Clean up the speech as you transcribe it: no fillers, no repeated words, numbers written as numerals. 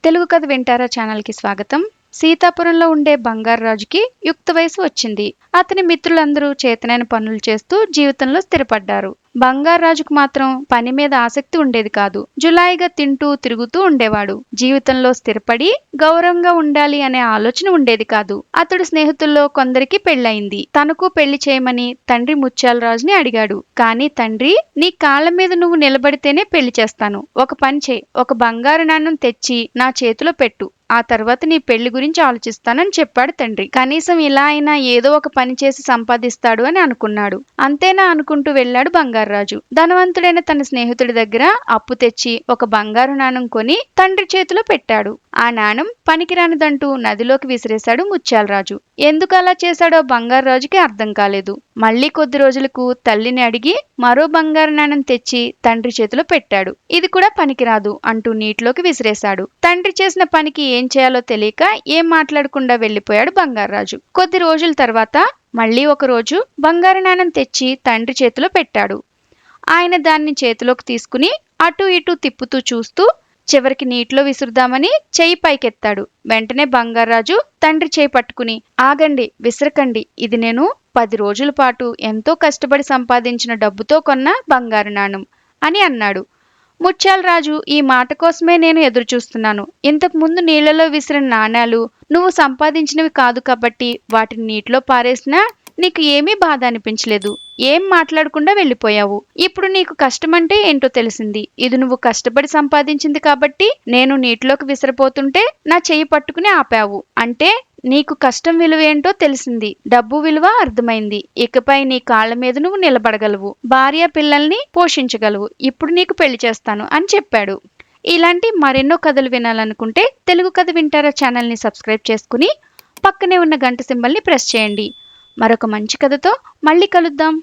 తెలుగు కథ వింటారా ఛానల్కి స్వాగతం. సీతాపురంలో ఉండే బంగారాజుకి యుక్త వయసు వచ్చింది. అతని మిత్రులందరూ చేతనైన పనులు చేస్తూ జీవితంలో స్థిరపడ్డారు. బంగారాజుకు మాత్రం పని మీద ఆసక్తి ఉండేది కాదు. జులాయిగా తింటూ తిరుగుతూ ఉండేవాడు. జీవితంలో స్థిరపడి గౌరవంగా ఉండాలి అనే ఆలోచన ఉండేది కాదు. అతడు స్నేహితుల్లో కొందరికి పెళ్ళయింది. తనకు పెళ్లి చేయమని తండ్రి ముత్యాలరాజుని అడిగాడు. కానీ తండ్రి, నీ కాళ్ళ మీద నువ్వు నిలబడితేనే పెళ్లి చేస్తాను. ఒక పని చేయి, ఒక బంగారు నాణెం తెచ్చి నా చేతిలో పెట్టు. ఆ తర్వాత నీ పెళ్లి గురించి ఆలోచిస్తానని చెప్పాడు తండ్రి. కనీసం ఇలా అయినా ఏదో ఒక పని చేసి సంపాదిస్తాడు అని అనుకున్నాడు. అంతేనా అనుకుంటూ వెళ్ళాడు బంగారాజు. ధనవంతుడైన తన స్నేహితుడి దగ్గర అప్పు తెచ్చి ఒక బంగారు నాణెం కొని తండ్రి చేతిలో పెట్టాడు. ఆ నాణెం పనికిరానిదంటూ నదిలోకి విసిరేశాడు ముత్యాలరాజు. ఎందుకు అలా చేశాడో బంగారాజుకి అర్థం కాలేదు. మళ్లీ కొద్ది రోజులకు తల్లిని అడిగి మరో బంగారు నాణెం తెచ్చి తండ్రి చేతిలో పెట్టాడు. ఇది కూడా పనికిరాదు అంటూ నీటిలోకి విసిరేశాడు. తండ్రి చేసిన పనికి ఏం చేయాలో తెలియక ఏం మాట్లాడకుండా వెళ్లిపోయాడు బంగారాజు. కొద్ది రోజుల తర్వాత మళ్లీ ఒక రోజు బంగారు నాణెం తెచ్చి తండ్రి చేతిలో పెట్టాడు. ఆయన దాన్ని చేతిలోకి తీసుకుని అటు ఇటు తిప్పుతూ చూస్తూ చివరికి నీటిలో విసురుదామని చెయ్యి పైకెత్తాడు. వెంటనే బంగారాజు తండ్రి చేయి పట్టుకుని, ఆగండి, విసరకండి. ఇది నేను 10 రోజుల పాటు ఎంతో కష్టపడి సంపాదించిన డబ్బుతో కొన్న బంగారు నాణెం అని అన్నాడు. ముత్యాలరాజు, ఈ మాట కోసమే నేను ఎదురు చూస్తున్నాను. ఇంతకు ముందు నీళ్లలో విసిరిన నాణేలు నువ్వు సంపాదించినవి కాదు కాబట్టి వాటిని నీటిలో పారేసినా నీకు ఏమీ బాధ అనిపించలేదు. ఏం మాట్లాడకుండా వెళ్ళిపోయావు. ఇప్పుడు నీకు కష్టమంటే ఏంటో తెలిసింది. ఇది నువ్వు కష్టపడి సంపాదించింది కాబట్టి నేను నీటిలోకి విసిరిపోతుంటే నా చెయ్యి పట్టుకుని ఆపావు. అంటే నీకు కష్టం విలువ ఏంటో తెలిసింది. డబ్బు విలువ అర్థమైంది. ఇకపై నీ కాళ్ల మీద నువ్వు నిలబడగలవు. భార్య పిల్లల్ని పోషించగలవు. ఇప్పుడు నీకు పెళ్లి చేస్తాను అని చెప్పాడు. ఇలాంటి మరెన్నో కథలు వినాలనుకుంటే తెలుగు కథ వింటారా ఛానల్ని సబ్స్క్రైబ్ చేసుకుని పక్కనే ఉన్న గంట సింబల్ని ప్రెస్ చేయండి. మరొక మంచి కథతో మళ్ళీ కలుద్దాం.